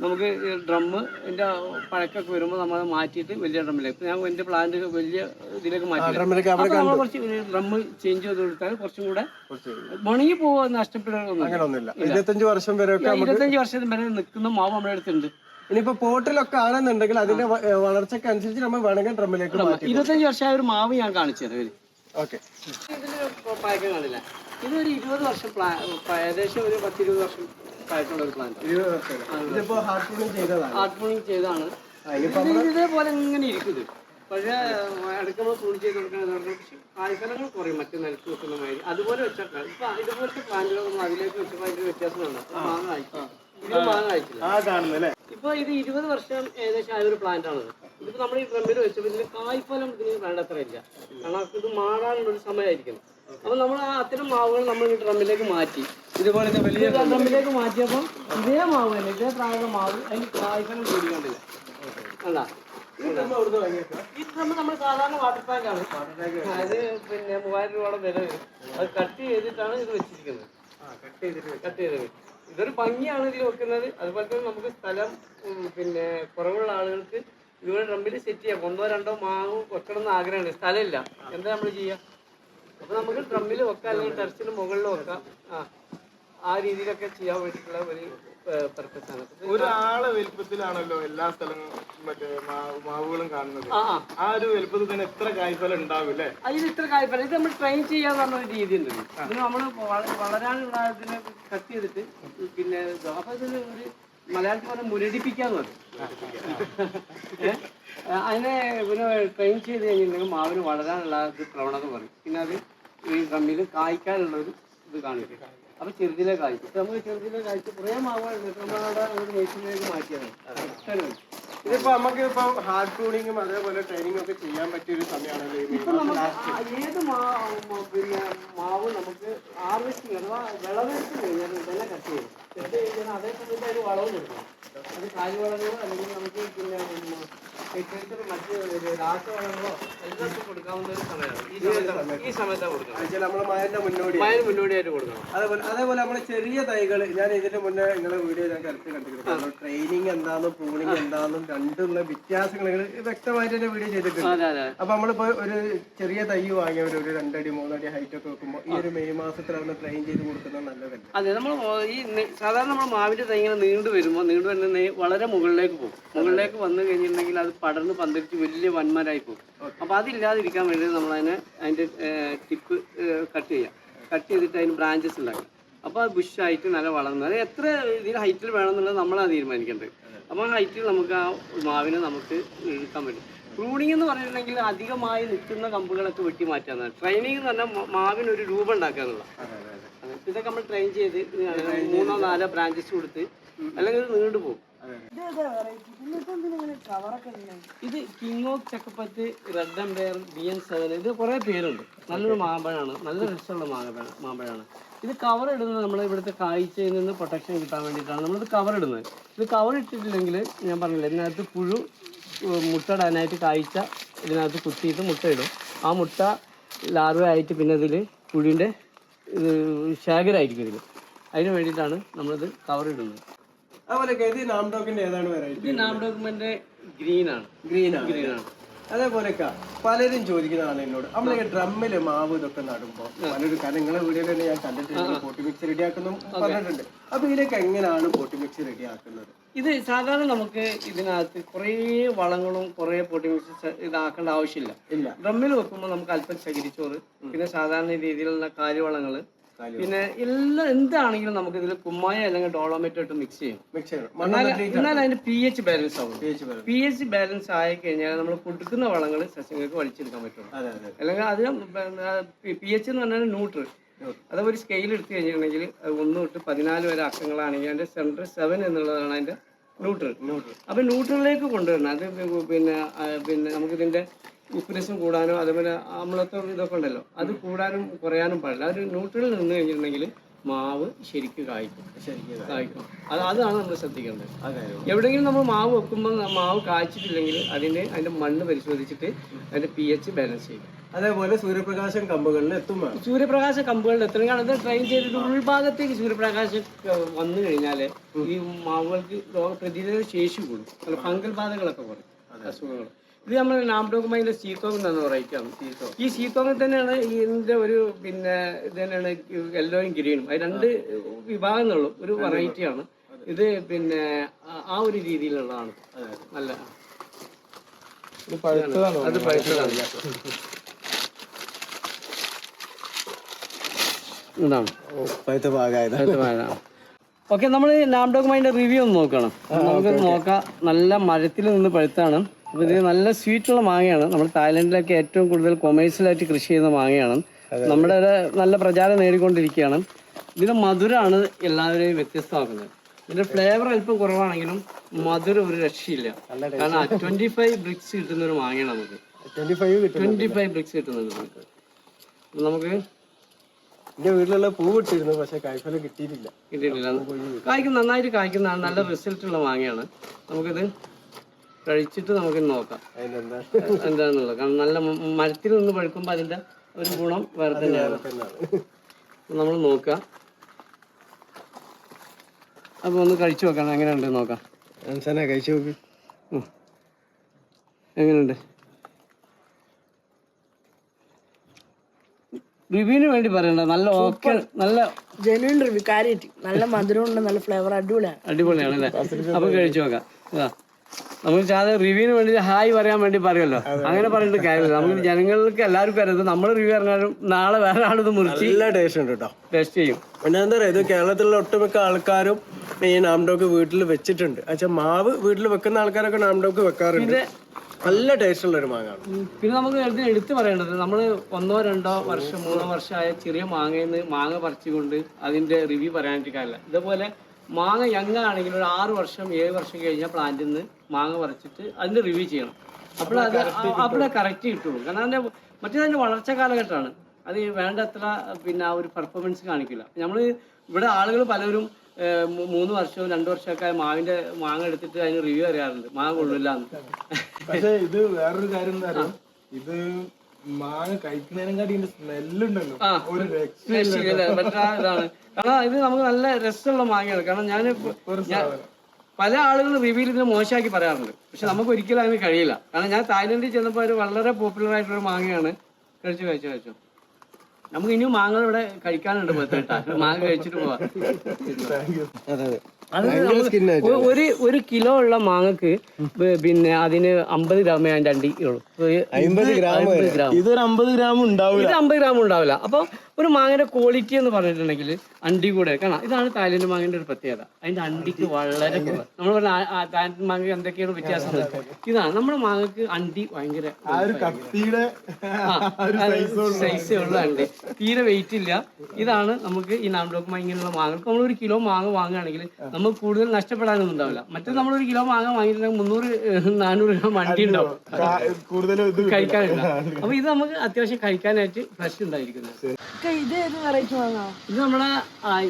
നമുക്ക് ഡ്രമ്മിന്റെ പഴക്കൊക്കെ വരുമ്പോൾ നമ്മൾ മാറ്റിയിട്ട് വലിയ ഡ്രമ്മിലേക്ക്, ഞാൻ എൻ്റെ പ്ലാന്റ് വലിയ ഇതിലേക്ക് മാറ്റി നമ്മൾ കുറച്ച് ഡ്രമ്മ് ചേഞ്ച് ചെയ്ത് കൊടുത്താൽ കുറച്ചും കൂടെ ഉണങ്ങി പോവാൻ നഷ്ടപ്പെടുന്നില്ല. 25 വർഷം വരെ 25 വർഷത്തിന് വരെ നിൽക്കുന്ന മാവ് നമ്മുടെ അടുത്തുണ്ട്. ഇനിയിപ്പോ പോട്ടിലൊക്കെ ആണെന്നുണ്ടെങ്കിൽ അതിന്റെ വളർച്ചയ്ക്ക് അനുസരിച്ച് നമ്മൾ വേണമെങ്കിൽ ഡ്രമ്മിലേക്ക് 25 വർഷമായ ഒരു മാവ് ഞാൻ കാണിച്ചു തരാം. ഓക്കെ, ഇതിന് പഴക്കം കാണില്ല. ഇതൊരു 20 വർഷം ഏകദേശം ഒരു 10-20 വർഷം പഴക്കമുള്ള ഒരു പ്ലാന്റ്. ഹാർഡ് പ്രൂണിങ് ചെയ്താണ്. ഇതേപോലെ ഇങ്ങനെ ഇരിക്കുന്നത്. പക്ഷേ ഇടയ്ക്ക് നമ്മൾ പ്രൂൺ ചെയ്ത് കൊടുക്കുന്നത് കായ്ഫലങ്ങൾ കുറയും മറ്റു നിലത്ത് വെക്കുന്ന മാതിരി. അതുപോലെ വെച്ചാൽ ഇപ്പൊ ഇതുപോലത്തെ പ്ലാന്റുകൾ നമ്മൾ അതിലേക്ക് വെച്ചപ്പോൾ അതിന്റെ വ്യത്യാസമുണ്ട്. മാങ്ങ കഴിക്കും, ഇതിന് മാങ്ങ കഴിക്കില്ല. ഇപ്പൊ ഇത് 20 വർഷം ഏകദേശം ആയ ഒരു പ്ലാന്റ് ആണ്. ഇതിപ്പോ നമ്മൾ ഈ ഡ്രമ്മിൽ വെച്ചപ്പോൾ ഇതിന്റെ കായ്ഫലം ഇതിന് വേണ്ടത്ര ഇല്ല. കാരണം ഇത് മാറാനുള്ള ഒരു സമയമായിരിക്കും. അപ്പൊ നമ്മൾ ആ അത്തരം മാവുകൾ നമ്മൾ ഈ ഡ്രമ്മിലേക്ക് മാറ്റി, ഇതുപോലെ വലിയ ഡ്രമ്മിലേക്ക് മാറ്റിയപ്പോൾ ഇതേ മാവ് തന്നെ, ഇതേ പ്രായമുള്ള മാവ് അതിന് കായ്ഫലം കൂടിക്കൊണ്ടില്ല. അല്ല, ഈ ഡ്രമ്മ് നമ്മൾ സാധാരണ വാട്ടർ ടാങ്ക് ആണ്. അത് പിന്നെ 3000 രൂപയുടെ വില വരും. അത് കട്ട് ചെയ്തിട്ടാണ് ഇത് വെച്ചിരിക്കുന്നത്. കട്ട് ചെയ്തത് ഇതൊരു ഭംഗിയാണ് ഇതിൽ വെക്കുന്നത്. അതുപോലെ തന്നെ നമുക്ക് സ്ഥലം പിന്നെ കുറവുള്ള ആളുകൾക്ക് ഇതുപോലെ ഡ്രമ്മിൽ സെറ്റ് ചെയ്യാം. 1-2 മാവ് വെക്കണം എന്ന് ആഗ്രഹമുണ്ട്, സ്ഥലമില്ല. എന്താ നമ്മൾ ചെയ്യുക? അപ്പൊ നമുക്ക് ഡ്രമ്മിൽ വെക്കാം, അല്ലെങ്കിൽ ടെറസിന് മുകളിൽ വെക്കാം. ആ രീതിയിലൊക്കെ ചെയ്യാൻ വേണ്ടിയിട്ടുള്ള ഒരു പർപ്പസ് ആണ്. ഒരാളെ വലുപ്പത്തിലാണല്ലോ എല്ലാ സ്ഥലങ്ങളും മറ്റേ മാവുകളും കാണുന്നത്. ആ ഒരു വലുപ്പത്തിൽ തന്നെ എത്ര കായ്ഫലം ഉണ്ടാവും അല്ലേ? അതിന് ഇത്ര കായ്ഫലം ഇത് നമ്മൾ ട്രെയിൻ ചെയ്യാന്ന് പറഞ്ഞ ഒരു രീതി ഉണ്ട്. ഇത് നമ്മൾ വളരാനുള്ള ഇതിനെ കട്ട് ചെയ്തിട്ട് പിന്നെ അപ്പൊ ഇതിന് ഒരു മലയാളത്തിൽ പറഞ്ഞാൽ മുരടിപ്പിക്കാന്ന് പറയും. അതിനെ പിന്നെ ട്രെയിൻ ചെയ്ത് കഴിഞ്ഞിട്ടുണ്ടെങ്കിൽ മാവിന് വളരാനുള്ള ഒരു പ്രവണത പറയും. പിന്നെ അത് ഈ കമ്മിൽ കായ്ക്കാനുള്ള ഒരു ഇത് കാണിക്കും. അപ്പൊ ചെറുതിലെ കായ്ക്കും. ഇപ്പൊ നമുക്ക് ചെറുതിലെ കായ്ക്ക് കുറേ മാവുകളുണ്ട്. നമ്മളവിടെ നേഴ്സിലേക്ക് മാറ്റിയതാണ്. ഇതിപ്പോ നമുക്ക് ഇപ്പൊ ഹാർഡ് പ്രൂണിങ്ങും അതേപോലെ ട്രെയിനിങ് ഒക്കെ ചെയ്യാൻ പറ്റിയ ഒരു സമയമാണല്ലോ ഇപ്പൊ നമുക്ക് ഏത് പിന്നെ മാവ് നമുക്ക് ഹാർവെസ്റ്റിംഗ് അഥവാ വിളവെടുത്ത് കഴിഞ്ഞാൽ ഇതെല്ലാം കട്ട് ചെയ്യും. കട്ട് കഴിഞ്ഞാൽ അതേ സമയത്ത് അതിന് വളവും കൊടുക്കണം. അത് കാൽവളങ്ങളോ അല്ലെങ്കിൽ നമുക്ക് പിന്നെ മറ്റ് രാസവളങ്ങളോ എല്ലാം കൊടുക്കാവുന്ന ഒരു സമയമാണ്. ഈ സമയത്താണ് കൊടുക്കണം. നമ്മള് മഴന്റെ മുന്നോടിയായിട്ട് കൊടുക്കണം. അതേപോലെ നമ്മള് ചെറിയ തൈകൾ ഞാൻ ഇതിന് മുന്നേ നിങ്ങളെ വീഡിയോ ഞാൻ കണ്ടിട്ടുണ്ട്. ട്രെയിനിങ് എന്താണെന്നും പ്രൂണിങ് എന്താണെന്നും രണ്ടുള്ള വ്യത്യാസങ്ങൾ വ്യക്തമായിട്ട് തന്നെ വീഡിയോ ചെയ്തിട്ടുണ്ട്. അപ്പൊ നമ്മളിപ്പോ ഒരു ചെറിയ തൈ വാങ്ങിയവർ ഒരു 2 അടി 3 അടി ഹൈറ്റ് ഒക്കെ വെക്കുമ്പോൾ ഈ ഒരു മെയ് മാസത്തിലാണ് ട്രെയിൻ ചെയ്ത് കൊടുക്കുന്നത് നല്ലതല്ലേ? അതെ, നമ്മൾ ഈ സാധാരണ നമ്മൾ മാവിന്റെ തൈ ഇങ്ങനെ നീണ്ടു വരുന്ന വളരെ മുകളിലേക്ക് പോകും. മുകളിലേക്ക് വന്നു കഴിഞ്ഞിട്ടുണ്ടെങ്കിൽ അത് പടർന്ന് പന്തലിച്ച് വലിയ വന്മരായി പോകും. അപ്പൊ അതില്ലാതിരിക്കാൻ വേണ്ടി നമ്മൾ അതിന്റെ ടിപ്പ് കട്ട് ചെയ്തിട്ട് അതിന് ബ്രാഞ്ചസ് ഉണ്ടാക്കും. അപ്പോൾ അത് ബുഷായിട്ട് നല്ല വളർന്നു. അത് എത്ര ഇതിൽ ഹൈറ്റിൽ വേണമെന്നുള്ളത് നമ്മളാണ് തീരുമാനിക്കേണ്ടത്. അപ്പോൾ ആ ഹൈറ്റിൽ നമുക്ക് ആ മാവിനെ നമുക്ക് എടുക്കാൻ പറ്റും. പ്രൂണിങ് എന്ന് പറഞ്ഞിട്ടുണ്ടെങ്കിൽ അധികമായി നിൽക്കുന്ന കമ്പുകളൊക്കെ വെട്ടി മാറ്റാന്നാണ്. ട്രെയിനിങ് എന്ന് പറഞ്ഞാൽ മാവിനൊരു രൂപം ഉണ്ടാക്കുക എന്നുള്ള. ഇതൊക്കെ നമ്മൾ ട്രെയിൻ ചെയ്ത് 3 or 4 ബ്രാഞ്ചസ് കൊടുത്ത് അല്ലെങ്കിൽ നീണ്ടു പോകും. ഇത് കിങ് ഓഫ് ചക്കപ്പത്ത്, റെഡ് എംപയർ, BN7 ഇത് കുറേ പേരുണ്ട്. നല്ലൊരു മാമ്പഴമാണ്, നല്ല രസമുള്ള മാമ്പഴമാണ്. ഇത് കവർ ഇടുന്നത് നമ്മൾ ഇവിടുത്തെ കാഴ്ചയിൽ നിന്ന് പ്രൊട്ടക്ഷൻ കിട്ടാൻ വേണ്ടിയിട്ടാണ് നമ്മളിത് കവർ ഇടുന്നത്. ഇത് കവർ ഇട്ടിട്ടില്ലെങ്കിൽ ഞാൻ പറഞ്ഞില്ല, ഇതിനകത്ത് പുഴു മുട്ടയിടാനായിട്ട് കാഴ്ച ഇതിനകത്ത് കുത്തിയിട്ട് മുട്ടയിടും. ആ മുട്ട ലാർവയായിട്ട് പിന്നെ ഇതിൽ പുഴുവിൻ്റെ ശേഖരമായിരിക്കും ഇതിൽ. അതിന് വേണ്ടിയിട്ടാണ് നമ്മളിത് കവർ ഇടുന്നത്. അതുപോലെ ഇത് നാംഡോക്കിന്റെ ഏതാണ് വെറൈറ്റി? ഇത് നാംഡോക്കിന്റെ ഗ്രീനാണ്. അതേപോലെ പലരും ചോദിക്കുന്നതാണ് എന്നോട്, നമ്മൾ ഈ ഡ്രമ്മില് മാവ് ഇതൊക്കെ നടുമ്പോ പലരും, കാരണം നിങ്ങളെ വീഡിയോയിൽ തന്നെ ഞാൻ കണ്ടിട്ടുണ്ട് പോട്ടി മിക്സ് റെഡിയാക്കുന്നു പറഞ്ഞിട്ടുണ്ട്. അപ്പൊ ഇതിലേക്ക് എങ്ങനെയാണ് പോട്ടി മിക്സ് റെഡിയാക്കുന്നത്? ഇത് സാധാരണ നമുക്ക് ഇതിനകത്ത് കുറേ വളങ്ങളും കുറേ പോട്ടി മിക്സ് ഇതാക്കേണ്ട ആവശ്യമില്ല. ഡ്രമ്മിൽ വെക്കുമ്പോൾ നമുക്ക് അല്പം ചകിരിച്ചോറ്, പിന്നെ സാധാരണ രീതിയിലുള്ള കാലിവളങ്ങൾ, പിന്നെ എല്ലാം എന്താണെങ്കിലും നമുക്ക് ഇതിൽ കുമ്മായ അല്ലെങ്കിൽ ഡോളോമേറ്റ് ഇട്ട് മിക്സ് ചെയ്യും. എന്നാൽ അതിന്റെ pH ബാലൻസ് ആവും. pH ബാലൻസ് ആയി കഴിഞ്ഞാൽ നമ്മൾ കൊടുക്കുന്ന വളങ്ങൾ സസ്യങ്ങൾക്ക് വലിച്ചെടുക്കാൻ പറ്റും. അല്ലെങ്കിൽ അത് pH എന്ന് പറഞ്ഞാൽ ന്യൂട്രൽ. അഥവാ ഒരു സ്കെയിൽ എടുത്തു കഴിഞ്ഞിട്ടുണ്ടെങ്കിൽ 1 തൊട്ട് 14 വരെ അക്കങ്ങളാണെങ്കിൽ അതിന്റെ സെൻറ്റർ 7 എന്നുള്ളതാണ് അതിന്റെ ന്യൂട്രൽ. അപ്പൊ ന്യൂട്രലിലേക്ക് കൊണ്ടുവരണം. അത് പിന്നെ നമുക്കിതിന്റെ ഉപ്പുരസം കൂടാനോ അതേപോലെ അമ്ലത്വം ഇതൊക്കെ ഉണ്ടല്ലോ, അത് കൂടാനും കുറയാനും പാടില്ല. ഒരു ന്യൂട്രലിൽ നിന്ന് കഴിഞ്ഞിട്ടുണ്ടെങ്കിൽ മാവ് ശരിക്കും കായ്ക്കും. അതാണ് നമ്മൾ ശ്രദ്ധിക്കേണ്ടത്. എവിടെയെങ്കിലും നമ്മൾ മാവ് വെക്കുമ്പോൾ മാവ് കായ്ച്ചിട്ടില്ലെങ്കിൽ അതിന്റെ മണ്ണ് പരിശോധിച്ചിട്ട് അതിന്റെ pH ബാലൻസ് ചെയ്യും. അതേപോലെ സൂര്യപ്രകാശം കമ്പുകളിൽ സൂര്യപ്രകാശ കമ്പുകളിൽ എത്തും. കാരണം അത് ട്രെയിൻ ചെയ്തിട്ട് ഉൾഭാഗത്തേക്ക് സൂര്യപ്രകാശം വന്നു കഴിഞ്ഞാൽ ഈ മാവുകൾക്ക് രോഗപ്രതിരോധ ശേഷി കൂടും. അല്ല, ഫംഗൽ ബാധകളൊക്കെ കുറയും, അസുഖങ്ങൾ. ഇത് നമ്മൾ നാംഡോക്കുമൈൻ്റെ സീത്തോങ് എന്ന വെറൈറ്റിയാണ്. ഈ സീത്തോങ്ങിൽ തന്നെയാണ് ഇതിൻ്റെ ഒരു പിന്നെ ഇത് തന്നെയാണ് യെല്ലോയും ഗ്രീനും. അത് 2 വിഭാഗങ്ങളുള്ള ഒരു വെറൈറ്റിയാണ് ഇത്. പിന്നെ ആ ഒരു രീതിയിലുള്ളതാണ്. നല്ല അത് പഴുത്തതാണ്. ഇതാണ് പഴുത്ത ഭാഗമായത്. ഓക്കെ, നമ്മൾ നാംഡോക്കുമൈൻ്റെ റിവ്യൂ ഒന്ന് നോക്കണം. നമുക്കൊന്ന് നോക്കാം. നല്ല മരത്തിൽ നിന്ന് പഴുത്താണ്. അപ്പോൾ ഇത് നല്ല സ്വീറ്റുള്ള മാങ്ങയാണ്. നമ്മൾ തായ്ലൻഡിലൊക്കെ ഏറ്റവും കൂടുതൽ കൊമേഴ്സ്യലായിട്ട് കൃഷി ചെയ്യുന്ന മാങ്ങയാണ്. നമ്മുടെ നല്ല പ്രചാരം നേടിക്കൊണ്ടിരിക്കുകയാണ്. ഇതിൻ്റെ മധുരമാണ് എല്ലാവരെയും വ്യത്യസ്തമാക്കുന്നത്. ഇതിൻ്റെ ഫ്ലേവർ അല്പം കുറവാണെങ്കിലും മധുരം ഒരു രക്ഷയില്ല. കാരണം 25 ബ്രിക്സ് കിട്ടുന്ന ഒരു മാങ്ങയാണ് നമുക്ക്. 25 ബ്രിക്സ് കിട്ടുന്നുണ്ട് നമുക്ക്. എന്റെ വീട്ടിലുള്ള പൂ ഇട്ടിരുന്നു, പക്ഷെ കായ്ഫലം കിട്ടിയിട്ടില്ല. നന്നായിട്ട് കായ്ക്കുന്നതാണ്. നല്ല റിസൾട്ട് ഉള്ള മാങ്ങയാണ്. നമുക്കിത് കഴിച്ചിട്ട് നമുക്ക് നോക്കാം എന്താണെന്നുള്ളത്. കാരണം നല്ല മരത്തിൽ നിന്ന് പഴുക്കുമ്പോൾ അതിന്റെ ഒരു ഗുണം വേറെ തന്നെയാണ്. നമ്മൾ നോക്കാം. അപ്പൊ ഒന്ന് കഴിച്ചു നോക്കാം എങ്ങനെയുണ്ട് നോക്കാം. കഴിച്ചു നോക്ക് എങ്ങനെയുണ്ട്. റിവ്യൂവിന് വേണ്ടി പറയണ്ട, നല്ല ഓക്കെ, നല്ല ജെന്യൂൻ റിവ്യൂ കാര്യമായിട്ട് നല്ല മധുരമുണ്ട്, നല്ല ഫ്ലേവർ, അടിപൊളിയാണ്. അടിപൊളിയാണ് അല്ലേ? അപ്പൊ കഴിച്ചു നോക്കാം. നമുക്ക് സാധാരണ റിവ്യൂവിന് വേണ്ടി ഹായ് പറയാൻ വേണ്ടി പറയുമല്ലോ, അങ്ങനെ പറഞ്ഞിട്ട് കാര്യമില്ല. നമുക്ക് ജനങ്ങൾക്ക് എല്ലാവർക്കും അറിയാം, നമ്മൾ റിവ്യൂ പറഞ്ഞാലും നാളെ വേറെ ആളിത് മുറിച്ച് നല്ല ടേസ്റ്റ് ഉണ്ട് കേട്ടോ, ടെസ്റ്റ് ചെയ്യും. പിന്നെ എന്താ പറയുക, ഇത് കേരളത്തിലുള്ള ഒട്ടുമിക്ക ആൾക്കാരും ഈ നാംഡോക്ക് വീട്ടിൽ വെച്ചിട്ടുണ്ട്. പക്ഷെ മാവ് വീട്ടിൽ വെക്കുന്ന ആൾക്കാരൊക്കെ നാംഡോക്ക് വെക്കാറുണ്ട്. നല്ല ടേസ്റ്റ് ഉള്ള ഒരു മാങ്ങാണ്. പിന്നെ നമുക്ക് എടുത്തു പറയേണ്ടത്, നമ്മൾ 1, 2 വർഷം 3 വർഷമായ ചെറിയ മാങ്ങയിൽ നിന്ന് മാങ്ങ പറിച്ചുകൊണ്ട് അതിന്റെ റിവ്യൂ പറയാനായിട്ട് കാര്യമില്ല. ഇതേപോലെ മാങ്ങ യങ് ആണെങ്കിൽ ഒരു 6 വർഷം 7 വർഷം കഴിഞ്ഞാൽ പ്ലാന്റിൽ നിന്ന് മാങ്ങ പറിച്ചിട്ട് അതിന്റെ റിവ്യൂ ചെയ്യണം. അപ്പോഴേ കറക്റ്റ് കിട്ടുള്ളൂ. കാരണം അതിന്റെ വളർച്ച കാലഘട്ടമാണ്. അത് വേണ്ടത്ര പിന്നെ ആ ഒരു പെർഫോമൻസ് കാണിക്കില്ല. നമ്മൾ ഇവിടെ ആളുകൾ പലരും 3 വർഷവും 2 വർഷമൊക്കെ മാങ്ങ എടുത്തിട്ട് അതിന് റിവ്യൂ അറിയാറുണ്ട്, മാങ്ങ കൊള്ളില്ല എന്ന്. പക്ഷെ ഇത് വേറൊരു കാര്യം എന്താ പറയുക, ഇത് മാങ്ങ കഴിക്കുന്നതിനെക്കാട്ടി ഇതിന്റെ സ്മെല്ലുണ്ടല്ലോ, ഒരു ഇതാണ്. കാരണം ഇത് നമുക്ക് നല്ല രസമുള്ള മാങ്ങയാണ്. കാരണം ഞാൻ പല ആളുകളും റിവ്യൂവിൽ ഇതിനെ മോശമാക്കി പറയാറുണ്ട്, പക്ഷെ നമുക്ക് ഒരിക്കലും അതിന് കഴിയില്ല. കാരണം ഞാൻ തായ്ലൻഡിൽ ചെന്നപ്പോൾ ഒരു വളരെ പോപ്പുലർ ആയിട്ടുള്ള മാങ്ങയാണ്. കഴിച്ചു നമുക്ക് ഇനിയും മാങ്ങ ഇവിടെ കഴിക്കാനുണ്ട്. മാങ്ങ കഴിച്ചിട്ട് പോവാം. ഒരു കിലോ ഉള്ള മാങ്ങക്ക് പിന്നെ അതിന് 50 ഗ്രാമേ അതിന്റെ അണ്ടി ഉള്ളൂ. 50 ഗ്രാം. ഇതൊരു 50 ഗ്രാം ഉണ്ടാവില്ല. ഇത് 50 ഗ്രാം ഉണ്ടാവില്ല. അപ്പൊ ഒരു മാങ്ങയുടെ ക്വാളിറ്റി എന്ന് പറഞ്ഞിട്ടുണ്ടെങ്കിൽ അണ്ടി കൂടെ കാണാം. ഇതാണ് തായ്ലൻഡ് മാങ്ങയുടെ ഒരു പ്രത്യേകത. അതിന്റെ അണ്ടിക്ക് വളരെ കുറവ്. നമ്മൾ പറഞ്ഞ തായ്ലൻഡ് മാങ്ങ എന്തൊക്കെയാണ് വ്യത്യാസം, ഇതാണ് നമ്മുടെ മാങ്ങക്ക് അണ്ടി ഭയങ്കര സൈസേ ഉള്ള അണ്ടി, തീരെ വെയിറ്റ് ഇല്ല. ഇതാണ് നമുക്ക് ഈ നാംഡോക്ക് മാങ്ങ ഇങ്ങനെയുള്ള മാങ്ങക്ക് നമ്മൾ 1 കിലോ മാങ്ങ വാങ്ങുകയാണെങ്കിൽ നമുക്ക് കൂടുതൽ നഷ്ടപ്പെടാനൊന്നും ഉണ്ടാവില്ല. മറ്റേ നമ്മൾ 1 കിലോ മാങ്ങ വാങ്ങിയിട്ടുണ്ടെങ്കിൽ 300-400 ഗ്രാം അണ്ടി ഉണ്ടാവും, കഴിക്കാനില്ല. അപ്പൊ ഇത് നമുക്ക് അത്യാവശ്യം കഴിക്കാനായിട്ട് ഫ്രഷ് ഉണ്ടായിരിക്കുന്നത്. ഇത് നമ്മളെ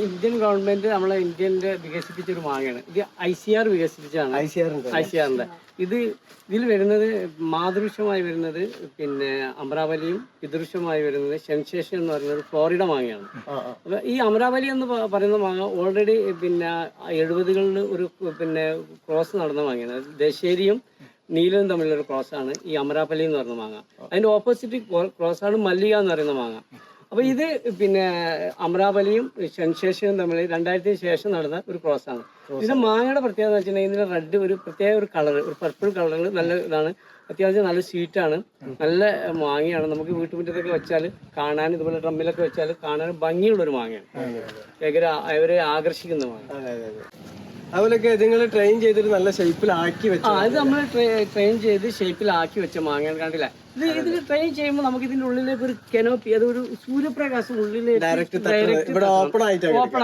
ഇന്ത്യൻ ഗവൺമെന്റ് നമ്മളെ ഇന്ത്യന്റെ വികസിപ്പിച്ച ഒരു മാങ്ങയാണ്. ഇത് ICR വികസിപ്പിച്ചാണ്. ICRന്റെ ഇതിൽ വരുന്നത് മാതൃശ്യമായി വരുന്നത് പിന്നെ അമരാവലിയും, പിതൃശ്യമായി വരുന്നത് സെൻസേഷൻ എന്ന് പറയുന്നത് ഫ്ലോറിഡ മാങ്ങയാണ്. അപ്പൊ ഈ അമരാവലി എന്ന് പറയുന്ന മാങ്ങ ഓൾറെഡി പിന്നെ 70കളിൽ ഒരു പിന്നെ ക്രോസ് നടന്ന മാങ്ങയാണ്. ദശേരിയും നീലവും തമ്മിലൊരു ക്രോസാണ് ഈ അമരാവലി എന്ന് പറയുന്ന മാങ്ങ. അതിന്റെ ഓപ്പോസിറ്റ് ക്രോസാണ് മല്ലിക എന്ന് പറയുന്ന മാങ്ങ. അപ്പൊ ഇത് പിന്നെ അമരാവലിയും സെൻസേഷനും തമ്മിൽ 2000-ന് ശേഷം നടന്ന ഒരു ക്രോസാണ്. ഇതിന്റെ മാങ്ങയുടെ പ്രത്യേകത എന്ന് വെച്ചിട്ടുണ്ടെങ്കിൽ ഇതിന്റെ റെഡ് ഒരു പ്രത്യേക ഒരു കളർ, ഒരു പർപ്പിൾ കളർ, നല്ല ഇതാണ്. അത്യാവശ്യം നല്ല സ്വീറ്റാണ്, നല്ല മാങ്ങയാണ്. നമുക്ക് വീട്ടുമുറ്റത്തൊക്കെ വെച്ചാൽ കാണാൻ, ഇതുപോലെ ഡ്രമ്മിലൊക്കെ വെച്ചാൽ കാണാൻ ഭംഗിയുള്ളൊരു മാങ്ങയാണ്. ഭയങ്കര അവരെ ആകർഷിക്കുന്ന മാങ്ങ. അതുപോലൊക്കെ നിങ്ങൾ ട്രെയിൻ ചെയ്തിട്ട് നല്ല ഷേപ്പിലാക്കി വെച്ചു. ഇത് നമ്മൾ ട്രെയിൻ ചെയ്ത് ഷേപ്പിലാക്കി വെച്ച മാങ്ങയാണ്. കണ്ടില്ല, ഇതിൽ ട്രെയിൻ ചെയ്യുമ്പോൾ നമുക്ക് ഇതിന്റെ ഉള്ളിലേക്ക് ഒരു കെനോപ്പി, അതൊരു സൂര്യപ്രകാശം ഉള്ളിലേക്ക് ഓപ്പൺ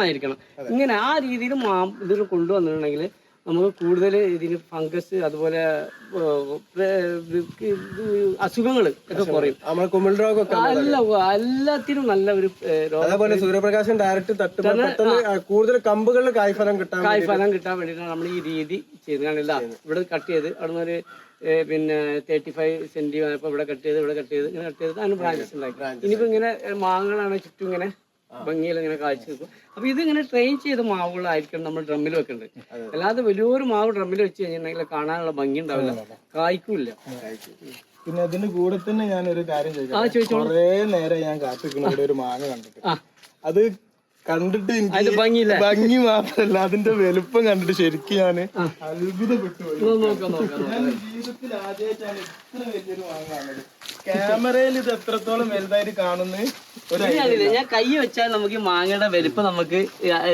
ആയിരിക്കണം. ഇങ്ങനെ ആ രീതിയിൽ ഇതിൽ കൊണ്ടുവന്നിട്ടുണ്ടെങ്കിൽ നമുക്ക് കൂടുതൽ ഇതിന് ഫംഗസ് അതുപോലെ അസുഖങ്ങൾ ഒക്കെ കുറയും. എല്ലാത്തിനും നല്ല ഒരു അതേപോലെ സൂര്യപ്രകാശം ഡയറക്റ്റ് തട്ടുമ്പോൾ കൂടുതൽ കമ്പുകളിൽ കായ്ഫലം കിട്ടാൻ വേണ്ടിയിട്ടാണ് നമ്മൾ ഈ രീതി ചെയ്ത്. കാണില്ല, ഇവിടെ കട്ട് ചെയ്ത് അവിടുന്ന് ഒരു പിന്നെ 35 സെന്റി ആയപ്പോൾ ഇവിടെ കട്ട് ചെയ്ത് ഇങ്ങനെ കട്ട് ചെയ്ത് അതിന് ബ്രാഞ്ചസ് ഉണ്ടാക്കി. ഇനിയിപ്പോ ഇങ്ങനെ മാങ്ങകളാണ് ചുറ്റും ഇങ്ങനെ ഭംഗിയിൽ ഇങ്ങനെ കാഴ്ച വെക്കും. അപ്പൊ ഇതിങ്ങനെ ട്രെയിൻ ചെയ്ത മാവുകളായിരിക്കും നമ്മൾ ഡ്രമ്മിൽ വെക്കേണ്ടത്. അല്ലാതെ വലിയൊരു മാവ് ഡ്രമ്മിൽ വെച്ച് കഴിഞ്ഞിട്ടുണ്ടെങ്കിൽ കാണാനുള്ള ഭംഗി ഉണ്ടാവില്ല, കായ്ക്കൂല. പിന്നെ അതിന് കൂടെ തന്നെ ഞാൻ ഒരു കാര്യം ചോദിക്കാം. കുറേ നേരം ഞാൻ കാത്തിരിക്കുന്ന ഇവിടെ ഒരു മാങ്ങ കണ്ടിട്ട്, അത് കണ്ടിട്ട് എനിക്ക് ഭംഗി മാത്രല്ല അതിന്റെ വലുപ്പം കണ്ടിട്ട് ശരിക്കും ഞാൻ അത്ഭുതപ്പെട്ടു പോയി. ഞാൻ ജീവിതത്തിൽ ആദ്യമായിട്ടാണ് ഇത്ര വലിയൊരു മാങ്ങ കാണുന്നത്. ക്യാമറയിൽ ഇത് എത്രത്തോളം വലുതായിട്ട് കാണുന്ന ഞാൻ കൈ വെച്ചാൽ നമുക്ക് ഈ മാങ്ങയുടെ വലുപ്പം നമുക്ക്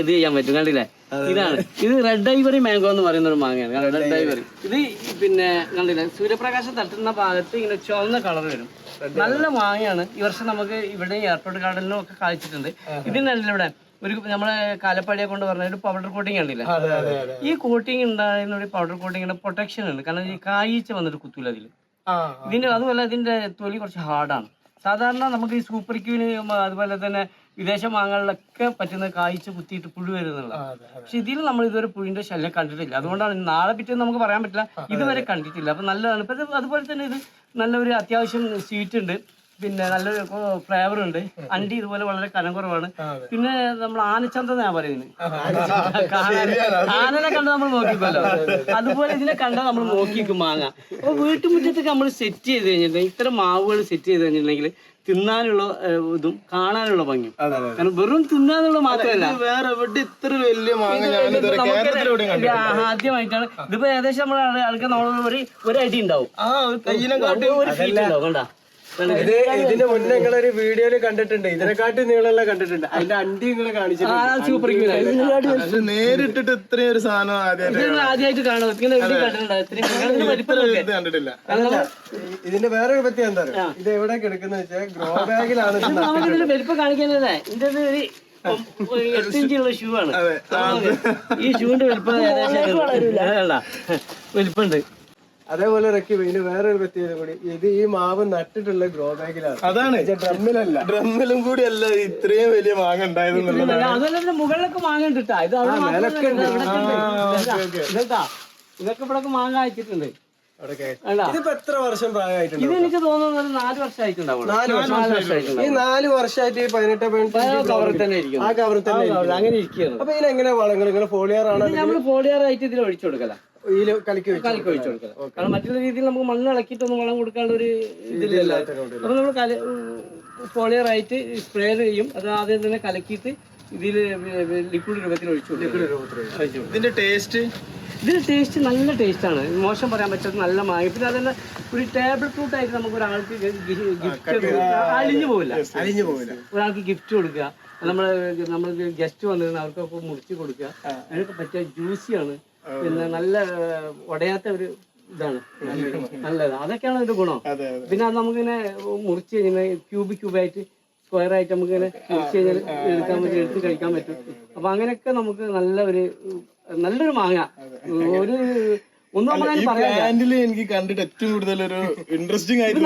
ഇത് ചെയ്യാൻ പറ്റും. കണ്ടില്ലേ, ഇതാണ്. ഇത് റെഡ് ഐവറി മാംഗോ എന്ന് പറയുന്ന ഒരു മാങ്ങയാണ്. റെഡ് ഐവറി ഇത് പിന്നെ കണ്ടില്ലേ, സൂര്യപ്രകാശം തട്ടുന്ന ഭാഗത്ത് ഇങ്ങനെ ചുവന്ന കളർ വരും. നല്ല മാങ്ങയാണ്. ഈ വർഷം നമുക്ക് ഇവിടെ എയർപോർട്ട് ഗാർഡനിലും ഒക്കെ കാഴ്ചിട്ടുണ്ട്. ഇതിനല്ല ഇവിടെ ഒരു നമ്മളെ കാലപ്പാടിയെ കൊണ്ട് പറഞ്ഞ ഒരു പൗഡർ കോട്ടിങ് കണ്ടില്ലേ, ഈ കോട്ടിങ് ഉണ്ടായിരുന്ന ഒരു പൗഡർ കോട്ടിങ്ങിന്റെ പ്രൊട്ടക്ഷൻ ഉണ്ട്. കാരണം ഈ കായ്ച്ച വന്നിട്ട് കുത്തൂല അതിൽ. ഇതിന്റെ അതുപോലെ ഇതിന്റെ തൊലി കുറച്ച് ഹാർഡാണ്. സാധാരണ നമുക്ക് ഈ സൂപ്പർ ക്യൂന് അതുപോലെ തന്നെ വിദേശ മാങ്ങകളിലൊക്കെ പറ്റുന്ന കായ്ച്ച കുത്തിയിട്ട് പുഴു വരുന്നുള്ള. പക്ഷെ ഇതിൽ നമ്മൾ ഇതുവരെ പുഴുവിന്റെ ശല്യം കണ്ടിട്ടില്ല. അതുകൊണ്ടാണ് നാളെ പിറ്റേന്ന് നമുക്ക് പറയാൻ പറ്റില്ല, ഇതുവരെ കണ്ടിട്ടില്ല. അപ്പൊ നല്ലതാണ്. ഇപ്പൊ അതുപോലെ തന്നെ ഇത് നല്ലൊരു അത്യാവശ്യം സ്വീറ്റ് ഉണ്ട്. പിന്നെ നല്ലൊരു ഫ്ലേവർ ഉണ്ട്. അണ്ടി ഇതുപോലെ വളരെ കനം കുറവാണ്. പിന്നെ നമ്മൾ ആനച്ചന്ത ഞാൻ പറയുന്നത്, ആനനെ കണ്ട് നമ്മൾ നോക്കിക്കല്ലോ, അതുപോലെ ഇതിനെ കണ്ടാൽ നമ്മൾ നോക്കിക്കും മാങ്ങ. അപ്പൊ വീട്ടുമുറ്റത്തൊക്കെ നമ്മൾ സെറ്റ് ചെയ്ത് കഴിഞ്ഞിട്ടുണ്ടെങ്കിൽ, ഇത്തരം മാവുകൾ സെറ്റ് ചെയ്ത് കഴിഞ്ഞിട്ടുണ്ടെങ്കിൽ തിന്നാനുള്ള ഇതും കാണാനുള്ള ഭംഗിയും. കാരണം വെറും തിന്നാനുള്ള മാത്രമല്ല, വേറെ എവിടെ ഇത്ര വലിയ മാങ്ങ ആദ്യമായിട്ടാണ് ഇതിപ്പോ. ഏകദേശം നമ്മുടെ ആൾക്കാർ നമ്മൾ ഒരു അടി ഉണ്ടാവും, ഒരു ഫീറ്റ് ഉണ്ടാവും. കണ്ടാ, ഇതിന്റെ മുന്നേ നിങ്ങളൊരു വീഡിയോയില് കണ്ടിട്ടുണ്ട്, ഇതിനെക്കാട്ടി നീളമുള്ള കണ്ടിട്ടുണ്ട്. അതിന്റെ അണ്ടി നിങ്ങളെ കാണിച്ചിട്ടുണ്ട്. സൂപ്പർ നേരിട്ടിട്ട് ഇത്രയും ഒരു സാധനം ആദ്യമായിട്ട് കാണും. കണ്ടിട്ടില്ല. ഇതിന്റെ വേറൊരു പറ്റി എന്താ പറയുക, ഇത് എവിടെ കിടക്കുന്ന വെച്ചാൽ ഗ്രോ ബാഗിലാണ്. നമുക്കിതിന്റെ വലിപ്പം കാണിക്കാനല്ലേ, ഇതിന്റെ ഒരു 8 ഇഞ്ചുള്ള ഷൂ ആണ്. ഈ ഷൂവിന്റെ വലിപ്പം വലിപ്പമുണ്ട്. അതേപോലെ റക്കി ഇതിന് വേറൊരു പ്രത്യേകത കൂടി, ഇത് ഈ മാവ് നട്ടിട്ടുള്ള ഗ്രോ ബാഗിലാണ്. അതാണ്, ഡ്രമ്മിലല്ല. ഡ്രമ്മിലും കൂടി അല്ല ഇത്രയും വലിയ മാങ്ങ ഉണ്ടായതെന്നുള്ളത്. അതുപോലെ മുകളിലൊക്കെ മാങ്ങ ഉണ്ട് കേട്ടോ. ഇത് ഇതൊക്കെ ഇവിടെ മാങ്ങ അയച്ചിട്ടുണ്ട്. ഇതിപ്പോ എത്ര വർഷം പ്രായമായിട്ടുണ്ട്? ഇത് എനിക്ക് തോന്നുന്നത് 4 വർഷമായിട്ടുണ്ടാവും. 4 വർഷമായിട്ടുണ്ട്. ഈ 4 വർഷമായിട്ട് ഈ 18 കവറിൽ തന്നെ ഇരിക്കും. ആ കവറിൽ തന്നെ അങ്ങനെ ഇരിക്കുകയാണ്. അപ്പൊ ഇതിനെങ്ങനെ വളങ്ങൾ നിങ്ങൾ ഫോളിയർ ആണ്? നമ്മൾ ഫോളിയർ ആയിട്ട് ഇതിൽ ഒഴിച്ചു കൊടുക്കല, കലക്കി ഒഴിച്ചു കൊടുക്കല. കാരണം മറ്റുള്ള രീതിയിൽ നമുക്ക് മണ്ണ് ഇളക്കിയിട്ടൊന്നും വളം കൊടുക്കാനുള്ള ഒരു ഇതില്ലല്ലോ. അപ്പൊ നമ്മൾ ഫോളിയർ ആയിട്ട് സ്പ്രേ ചെയ്യും. അത് ആദ്യം തന്നെ കലക്കിയിട്ട് ഇതിൽ ലിക്വിഡ് രൂപത്തിൽ ഒഴിച്ചു കൊടുക്കും. ഇതിന്റെ ടേസ്റ്റ്, ഇതിന് ടേസ്റ്റ് നല്ല ടേസ്റ്റാണ്, മോശം പറയാൻ പറ്റാത്ത നല്ല മാങ്ങ. പിന്നെ അതന്നെ ഒരു ടേബിൾ ഫ്രൂട്ട് ആയിട്ട് നമുക്ക് ഒരാൾക്ക് ഗിഫ്റ്റ് അലിഞ്ഞു പോവില്ല. ഒരാൾക്ക് ഗിഫ്റ്റ് കൊടുക്കുക, നമ്മൾ ഗസ്റ്റ് വന്നിരുന്ന അവർക്കൊക്കെ മുറിച്ച് കൊടുക്കുക. അതിനൊക്കെ പറ്റിയ ജ്യൂസിയാണ്. പിന്നെ നല്ല ഉടയാത്ത ഒരു ഇതാണ്, നല്ലത്. അതൊക്കെയാണ് ഒരു ഗുണം. പിന്നെ അത് നമുക്കിങ്ങനെ മുറിച്ച് കഴിഞ്ഞാൽ ക്യൂബായിട്ട് സ്ക്വയർ ആയിട്ട് നമുക്കിങ്ങനെ മുറിച്ച് കഴിഞ്ഞാൽ എടുത്ത് കഴിക്കാൻ പറ്റും. അപ്പൊ അങ്ങനെയൊക്കെ നമുക്ക് നല്ലൊരു മാങ്ങ. ഒന്നും എനിക്ക് കണ്ടിട്ട് ഏറ്റവും കൂടുതൽ ഒരു ഇൻട്രസ്റ്റിംഗ് ആയിട്ട്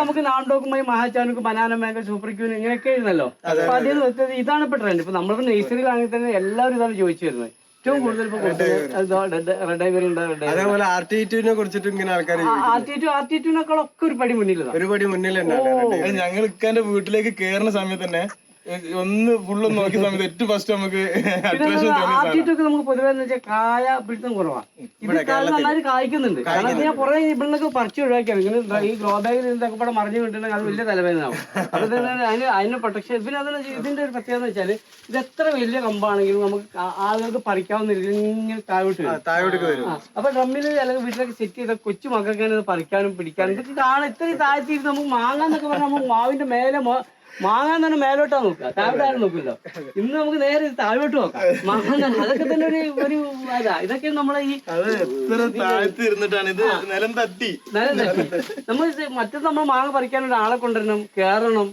നമുക്ക് നാണ്ടോക്കുമായി മഹാചാനുക്ക് ബനാന മാംഗോ സൂപ്പർ ക്യൂൻ ഇങ്ങനെയൊക്കെ ആയിരുന്നല്ലോ. അപ്പൊ അതിൽ ഇതാണ് ഇപ്പൊ ട്രെൻഡ്. ഇപ്പൊ നമ്മളിപ്പോ നഴ്സറിയിലാണെങ്കിൽ തന്നെ എല്ലാവരും ഇതാണ് ചോദിച്ചു വരുന്നത്. ഏറ്റവും കൂടുതൽ റെഡ് ഐവറി ഉണ്ട്. അതേപോലെ ആർട്ടിറ്റ്യൂഡിനെ കുറിച്ചിട്ട് ഇങ്ങനെ ആൾക്കാർ ആർട്ടിറ്റ്യൂഡിനേക്കാളൊക്കെ ഒരു പടി മുന്നിൽ ഞങ്ങൾ ഇക്കാന്റെ വീട്ടിലേക്ക് കേറുന്ന സമയത്ത് തന്നെ ഒന്ന് ഫുള്ള് നോക്കിയ സമയത്ത് ഏറ്റവും ഫസ്റ്റ് നമുക്ക് ആർട്ടിറ്റ്യൂഡ് നമുക്ക് പൊതുവെ കായ പിടുത്തം കുറവാണ്. ഇത് നന്നായിട്ട് കായ്ക്കുന്നുണ്ട്. കാരണം ഞാൻ കുറെ ഇവിടുന്നൊക്കെ പറിച്ചു ഒഴിവാക്കിയാണ്. ഇങ്ങനെ ഈ ഗ്രോ ബാഗിൽ ഇതൊക്കെ ഇവിടെ മറിഞ്ഞു കിട്ടുന്നെങ്കിൽ അത് വലിയ തലവേദനയാവും. അപ്പൊ തന്നെ അതിന് പ്രൊട്ടക്ഷൻ. പിന്നെ അതിന് ഇതിന്റെ ഒരു പ്രത്യേകത എന്ന് വെച്ചാൽ ഇത് എത്ര വലിയ കമ്പാണെങ്കിലും നമുക്ക് ആളുകൾക്ക് പറിക്കാവുന്ന രീതിയിൽ ഇങ്ങനെ താഴോട്ട് വരും. അപ്പൊ ഡ്രമ്മിൽ അല്ലെങ്കിൽ വീട്ടിലൊക്കെ സെറ്റ് ചെയ്ത കൊച്ചു മക്കൾക്ക് ഇത് പറിക്കാനും പിടിക്കാനും ഇതൊക്കെ കാണാൻ ഇത്രയും താഴ്ത്തിയിട്ട് നമുക്ക് മാങ്ങാന്നൊക്കെ പറഞ്ഞാൽ നമുക്ക് മാവിന്റെ മേലെ മാങ്ങാൻ തന്നെ മേലോട്ടാ നോക്കുക, താഴോട്ടാരും നോക്കില്ലോ. ഇന്ന് നമുക്ക് നേരെ താഴോട്ട് നോക്കാം. മാങ്ങാൻ തന്നെ അതൊക്കെ തന്നെ ഒരു ഇതൊക്കെ നമ്മളെ ഈ നിലം തട്ടി നമ്മൾ മറ്റേ നമ്മൾ മാങ്ങ പറിക്കാൻ ഒരാളെ കൊണ്ടുവരണം, കയറണം,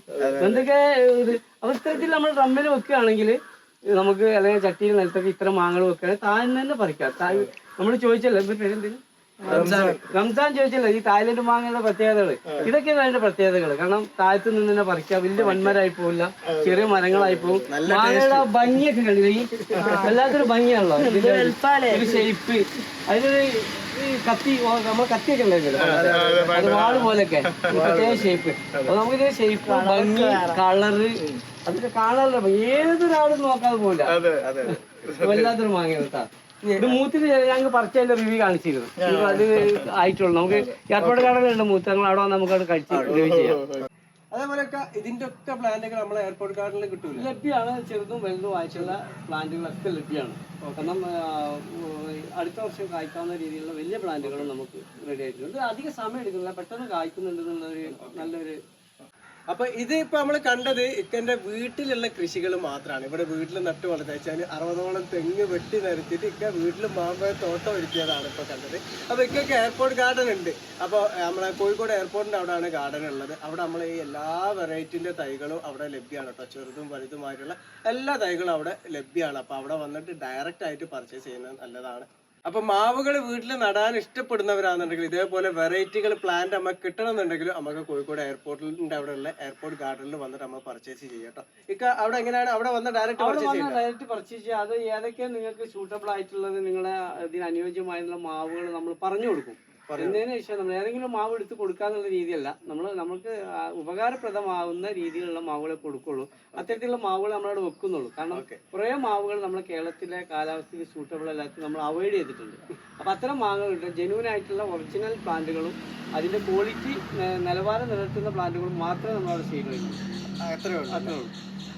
എന്തൊക്കെ ഇത്. അപ്പൊ ഇത്തരത്തിൽ നമ്മൾ ഡ്രമ്മിൽ വെക്കുകയാണെങ്കിൽ നമുക്ക് അല്ലെങ്കിൽ ചട്ടിയിൽ നിലത്തൊക്കെ ഇത്തരം മാങ്ങകൾ വെക്കുകയാണെങ്കിൽ താഴ്ന്ന് തന്നെ പറിക്കാം. നമ്മൾ ചോദിച്ചല്ലോ എന്ത് പേരെന്തെങ്കിലും റംസാൻ ചോദിച്ചല്ലോ ഈ തായ്ലൻഡ് മാങ്ങയുടെ പ്രത്യേകതകള്. ഇതൊക്കെയാണ് അതിന്റെ പ്രത്യേകതകൾ. കാരണം താഴത്ത് നിന്ന് തന്നെ പറിക്കാം, വലിയ വൻമരമായി പോവില്ല, ചെറിയ മരങ്ങളായി പോകും. മാങ്ങയുടെ ഭംഗിയൊക്കെ കണ്ടില്ല, ഈ വല്ലാത്തൊരു ഭംഗിയാണല്ലോ ഒരു ഷേപ്പ്. അതിനൊരു കത്തി, നമ്മൾ കത്തിയൊക്കെ ഉണ്ടായിരുന്നല്ലോ, അത് വാള് പോലെയൊക്കെ പ്രത്യേക ഷേപ്പ്. അപ്പൊ നമുക്കിത് ഷേപ്പ്, ഭംഗി, കളറ് അതൊക്കെ കാണാനല്ലോ ഏതൊരാളും നോക്കാതെ പോവില്ല. വല്ലാത്തൊരു മാങ്ങ കേട്ടാ. ഇത് മൂത്തിന് ഞങ്ങൾ പറിച്ചതിന്റെ റിവ്യൂ കാണിച്ചിരുന്നു. അത് ആയിട്ടുള്ളൂ. നമുക്ക് എയർപോർട്ട് ഗാർഡനിലുണ്ട് മൂത്ത്, ഞങ്ങൾ അവിടെ വന്ന് നമുക്ക് അവിടെ കഴിച്ച് റിവ്യൂ ചെയ്യാം. അതേപോലെ ഇതിന്റെ ഒക്കെ പ്ലാന്റുകൾ നമ്മളെ എയർപോർട്ട് ഗാർഡനിൽ കിട്ടും. ലഭ്യമാണ്, ചെറുതും വലുതും ആയിട്ടുള്ള പ്ലാന്റുകളൊക്കെ ലഭ്യമാണ്. കാരണം അടുത്ത വർഷം കായ്ക്കാവുന്ന രീതിയിലുള്ള വലിയ പ്ലാന്റുകളും നമുക്ക് റെഡി ആയിട്ടുണ്ട്. അധികം സമയം എടുക്കുന്നില്ല, പെട്ടെന്ന് കായ്ക്കുന്നുണ്ട് എന്നുള്ളൊരു നല്ലൊരു. അപ്പൊ ഇത് ഇപ്പൊ നമ്മള് കണ്ടത് ഇക്കന്റെ വീട്ടിലുള്ള കൃഷികൾ മാത്രമാണ്. ഇവിടെ വീട്ടിൽ നട്ടു വളർത്താൽ 60ഓളം തെങ്ങ് വെട്ടി നിരത്തിയിട്ട് ഇക്ക വീട്ടിൽ മാമ്പഴ തോട്ടം ഒരുക്കിയതാണ് ഇപ്പൊ കണ്ടത്. അപ്പൊ ഇക്കൊക്കെ എയർപോർട്ട് ഗാർഡൻ ഉണ്ട്. അപ്പൊ നമ്മളെ കോഴിക്കോട് എയർപോർട്ടിന്റെ അവിടെയാണ് ഗാർഡൻ ഉള്ളത്. അവിടെ നമ്മൾ ഈ എല്ലാ വെറൈറ്റിന്റെ തൈകളും അവിടെ ലഭ്യമാണ് കേട്ടോ. ചെറുതും വലുതുമായിട്ടുള്ള എല്ലാ തൈകളും അവിടെ ലഭ്യമാണ്. അപ്പൊ അവിടെ വന്നിട്ട് ഡയറക്റ്റ് ആയിട്ട് പർച്ചേസ് ചെയ്യുന്നത് നല്ലതാണ്. അപ്പൊ മാവുകൾ വീട്ടിൽ നടാൻ ഇഷ്ടപ്പെടുന്നവരാണെന്നുണ്ടെങ്കിൽ ഇതേപോലെ വെറൈറ്റികൾ പ്ലാന്റ് നമുക്ക് കിട്ടണമെന്നുണ്ടെങ്കിൽ നമുക്ക് കോഴിക്കോട് എയർപോർട്ടിന്റെ അവിടെ ഉള്ള എയർപോർട്ട് ഗാർഡനിൽ വന്നിട്ട് നമ്മൾ പർച്ചേസ് ചെയ്യാം. ഇക്ക അവിടെ എങ്ങനെയാണ് അവിടെ വന്ന് ഡയറക്റ്റ് പർച്ചേസ് ചെയ്യുക? അത് ഏതൊക്കെ നിങ്ങൾക്ക് സൂട്ടബിൾ ആയിട്ടുള്ളത്, നിങ്ങളെ ഇതിന് അനുയോജ്യമായിട്ടുള്ള മാവുകൾ നമ്മൾ പറഞ്ഞു കൊടുക്കും. എന്നതിന് ശേഷം നമ്മൾ ഏതെങ്കിലും മാവ് എടുത്ത് കൊടുക്കാന്നുള്ള രീതിയല്ല, നമുക്ക് ഉപകാരപ്രദമാവുന്ന രീതിയിലുള്ള മാവുകളെ കൊടുക്കുള്ളൂ. അത്തരത്തിലുള്ള മാവുകൾ നമ്മളവിടെ വെക്കുന്നുള്ളൂ. കാരണം കുറേ മാവുകൾ നമ്മുടെ കേരളത്തിലെ കാലാവസ്ഥയ്ക്ക് സൂട്ടബിൾ അല്ലാത്ത നമ്മൾ അവോയ്ഡ് ചെയ്തിട്ടുണ്ട്. അപ്പൊ അത്തരം മാവുകളുണ്ട്, ജെന്യൂൻ ആയിട്ടുള്ള ഒറിജിനൽ പ്ലാന്റുകളും അതിന്റെ ക്വാളിറ്റി നിലവാരം നിലനിർത്തുന്ന പ്ലാന്റുകളും മാത്രമേ നമ്മളവിടെ ചെയ്യുന്നുള്ളൂ. അത്രേ ഉള്ളൂ.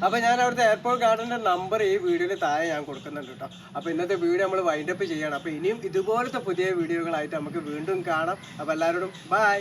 അപ്പൊ ഞാൻ അവിടുത്തെ എയർപോർട്ട് ഗാർഡന്റെ നമ്പർ ഈ വീഡിയോയിൽ താഴെ ഞാൻ കൊടുക്കുന്നുണ്ട് കേട്ടോ. അപ്പൊ ഇന്നത്തെ വീഡിയോ നമ്മൾ വൈൻഡപ്പ് ചെയ്യണം. അപ്പൊ ഇനിയും ഇതുപോലത്തെ പുതിയ വീഡിയോകളായിട്ട് നമുക്ക് വീണ്ടും കാണാം. അപ്പൊ എല്ലാവരോടും ബൈ.